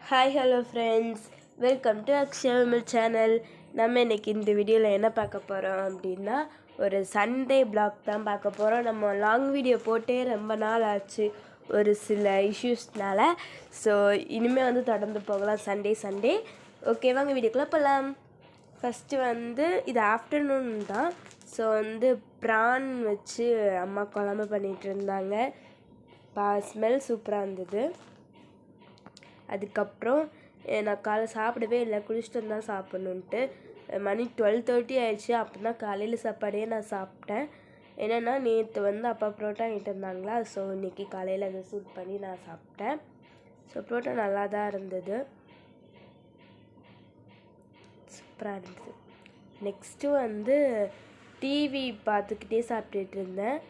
Hi hello friends, welcome to அக்ஷயமில் channel. நம்ம இன்றைக்கி இந்த வீடியோவில் என்ன பார்க்க போகிறோம் அப்படின்னா, ஒரு சண்டே பிளாக் தான் பார்க்க போகிறோம். நம்ம லாங் வீடியோ போட்டே ரொம்ப நாள் ஆச்சு ஒரு சில இஷ்யூஸ்னால. ஸோ இனிமேல் வந்து தொடர்ந்து போகலாம் சண்டே. ஓகே, வாங்க வீடியோக்குள்ளே போகலாம். ஃபஸ்ட்டு இது ஆஃப்டர்நூன் தான். ஸோ ப்ரான் வச்சு அம்மா குழம்பு பண்ணிகிட்டு இருந்தாங்க. ஸ்மெல் சூப்பராக இருந்தது. அதுக்கப்புறம் நான் காலை சாப்பிடவே இல்லை, குளிச்சுட்டு தான் சாப்பிட்ணுன்ட்டு மணி 12:30 ஆயிடுச்சு. அப்போ தான் காலையில் சாப்பாடே நான் சாப்பிட்டேன். என்னென்னா நேற்று அப்பா புரோட்டா வாங்கிட்டு இருந்தாங்களா, ஸோ இன்றைக்கி காலையில் அதை சூட் பண்ணி நான் சாப்பிட்டேன். ஸோ புரோட்டா நல்லா தான் இருந்தது, சூப்பராக இருந்தது. நெக்ஸ்ட்டு டிவி பார்த்துக்கிட்டே சாப்பிட்டுட்டு இருந்தேன்.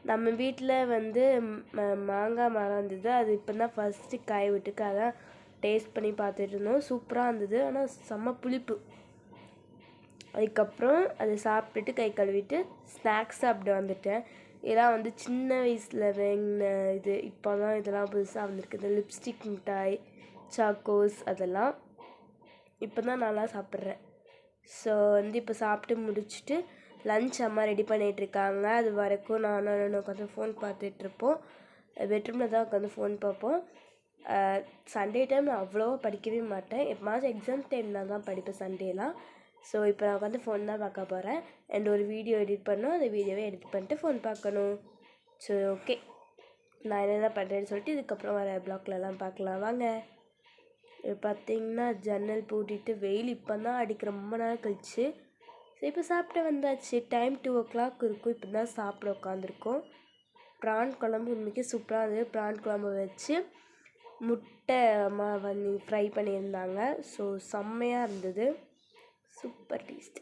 நம்ம வீட்டில் மாங்காய் மரம் இருந்தது. அது இப்போ தான் ஃபஸ்ட்டு காய் விட்டுக்கு, அதான் டேஸ்ட் பண்ணி பார்த்துட்டு இருந்தோம். சூப்பராக இருந்தது, ஆனால் செம்ம புளிப்பு. அதுக்கப்புறம் அதை சாப்பிட்டுட்டு கை கழுவிட்டு ஸ்நாக்ஸ் சாப்பிட்டு வந்துட்டேன். இதெல்லாம் சின்ன வயசில் வாங்கின இது. இப்போ தான் இதெல்லாம் புதுசாக வந்திருக்கு. இந்த லிப்ஸ்டிக் மிட்டாய், சாக்கோஸ், அதெல்லாம் இப்போ தான் நல்லா சாப்பிட்றேன். ஸோ இப்போ சாப்பிட்டு முடிச்சுட்டு லன்ச் அம்மா ரெடி பண்ணிகிட்ருக்காங்க. அது வரைக்கும் நானும் உட்காந்து ஃபோன் பார்த்துட்ருப்போம். பெட்ரூமில் தான் உட்காந்து ஃபோன் பார்ப்போம். சண்டே டைம் நான் அவ்வளோவா படிக்கவே மாட்டேன். எப்போமாச்சும் எக்ஸாம் டைமில் தான் படிப்பேன் சண்டேலாம். ஸோ இப்போ நான் உட்காந்து ஃபோன் தான் பார்க்க போகிறேன். அண்ட் ஒரு வீடியோ எடிட் பண்ணணும், அந்த வீடியோவை எடிட் பண்ணிட்டு ஃபோன் பார்க்கணும். ஸோ ஓகே, நான் என்னென்ன பண்ணுறேன்னு சொல்லிட்டு இதுக்கப்புறம் வர ப்ளாக்லலாம் பார்க்கலாம் வாங்க. பார்த்திங்கன்னா ஜன்னல் பூட்டிட்டு வெயில் இப்போ தான் அடிக்கிற ரொம்ப நாள் கழிச்சு. ஸோ இப்போ சாப்பிட்டு வந்தாச்சு. டைம் 2 o'clock இருக்கும். இப்போ தான் சாப்பிட உட்காந்துருக்கோம். ப்ரான் குழம்பு இன்றைக்கி சூப்பராக இருந்தது. ப்ரான் குழம்பு வச்சு முட்டை அம்மா ஃப்ரை பண்ணியிருந்தாங்க. ஸோ செம்மையாக இருந்தது, சூப்பர் டேஸ்ட்.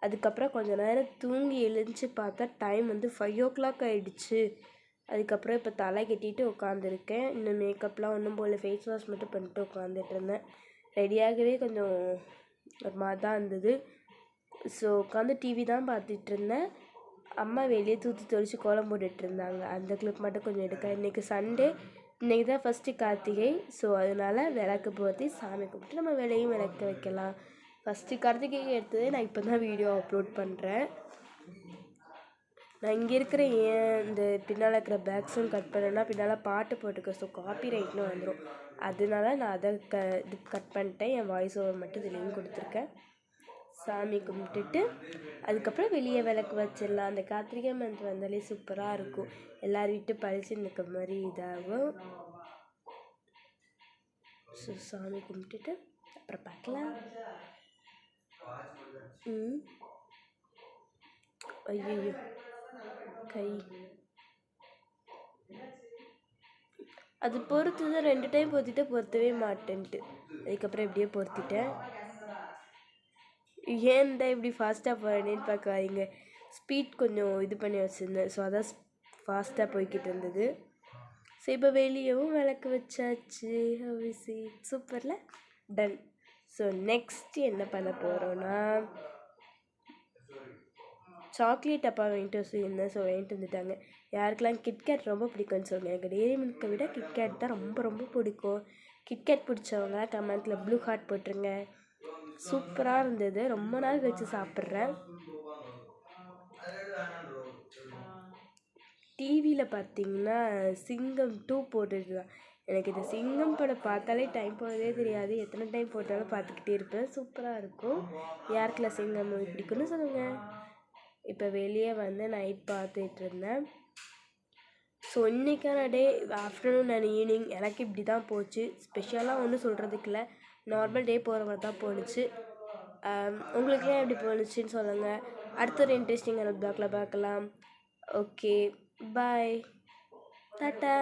அதுக்கப்புறம் கொஞ்சம் நேரம் தூங்கி எழுந்துச்சு பார்த்தா டைம் 5 o'clock ஆகிடுச்சு. அதுக்கப்புறம் இப்போ தலை கட்டிட்டு உட்காந்துருக்கேன். இன்னும் மேக்கப்லாம் ஒன்றும் போல், ஃபேஸ் வாஷ் மட்டும் பண்ணிட்டு உட்காந்துட்டு இருந்தேன். ரெடியாகவே கொஞ்சம் ஒரு மாதிரி தான் இருந்தது. ஸோ உட்காந்து டிவி தான் பார்த்துட்டு இருந்தேன். அம்மா வெளியே தூத்தி தொளிச்சு கோலம் போட்டுட்டு இருந்தாங்க. அந்த கிளிப் மட்டும் கொஞ்சம் எடுக்க. இன்றைக்கி சண்டே, இன்றைக்கி தான் ஃபஸ்ட்டு கார்த்திகை. ஸோ அதனால் விளக்கு போற்றி சாமி கும்பிட்டு நம்ம வேலையும் விளக்க வைக்கலாம். ஃபஸ்ட்டு கார்த்திகை எடுத்ததே நான் இப்போ தான் வீடியோ அப்லோட் பண்ணுறேன். நான் இங்கே இருக்கிற இந்த பின்னால் இருக்கிற பேக்ஸும் கட் பண்ணேன்னா பின்னால் பாட்டு போட்டுருக்கேன். ஸோ காப்பி ரைட்னு வந்துடும். அதனால நான் அதை இது கட் பண்ணிட்டேன். என் வாய்ஸ் ஓவர் மட்டும் இதுலேயும் கொடுத்துருக்கேன். சாமி கும்பிட்டுட்டு அதுக்கப்புறம் வெளியே விளக்கு வச்சிடலாம். அந்த கார்த்திகை மந்த் வந்தாலே சூப்பராக இருக்கும். எல்லோரும் வீட்டு பழிச்சு நிற்க மாதிரி இதாகும். ஸோ சாமி கும்பிட்டுட்டு அப்புறம் பார்க்கலாம். ஐயோ கை அது பொறுத்து தான். 2 டைம் பொறுத்திட்டு பொறுத்தவே மாட்டேன்ட்டு அதுக்கப்புறம் எப்படியே பொறுத்திட்டேன். ஏன்டா இப்படி ஃபாஸ்ட்டாக போகிறேன்னு பார்க்காதீங்க. ஸ்பீட் கொஞ்சம் இது பண்ணி வச்சுருந்தேன். ஸோ அதான் ஃபாஸ்ட்டாக போய்கிட்டு இருந்தது. ஸோ இப்போ வெளியவும் விளக்கு வச்சாச்சு. சூப்பரில் டன். ஸோ நெக்ஸ்ட்டு என்ன பண்ண போகிறோன்னா, சாக்லேட் அப்பா வாங்கிட்டு வச்சுருந்தேன். ஸோ வாங்கிட்டு வந்துட்டாங்க. யாருக்கெல்லாம் கிட்கேட் ரொம்ப பிடிக்கும்னு சொல்லுங்கள். எனக்கு டெய்ரி மில்க்கை விட கிட்கேட் தான் ரொம்ப ரொம்ப பிடிக்கும். கிட்கேட் பிடிச்சவங்க கமெண்ட்டில் ப்ளூ ஹார்ட் போட்டுருங்க. சூப்பராக இருந்தது, ரொம்ப நாள் கழிச்சு சாப்பிட்றேன். டிவியில் பார்த்தீங்கன்னா சிங்கம் 2 போட்டுருக்கலாம். எனக்கு இந்த சிங்கம் படம் பார்த்தாலே டைம் போகிறதே தெரியாது. எத்தனை டைம் போட்டாலும் பார்த்துக்கிட்டே இருப்பேன். சூப்பராக இருக்கும். யாருக்கெல்லாம் சிங்கம் மூவி பிடிக்குன்னு சொல்லுங்கள். இப்போ வெளியே நைட் பார்த்துட்டு இருந்தேன். ஸோ இன்றைக்கான டே ஆஃப்டர்நூன் அண்ட் ஈவினிங் எனக்கு இப்படி தான் போச்சு. ஸ்பெஷலாக ஒன்றும் சொல்கிறதுக்கு இல்லை, நார்மல் டே போகிற மாதிரி தான் போணுச்சு. உங்களுக்குலாம் எப்படி போணுச்சுன்னு சொல்லுங்கள். அடுத்த ஒரு இன்ட்ரெஸ்டிங்கான பிளாக்ல பார்க்கலாம். ஓகே, பாய், டாட்டா.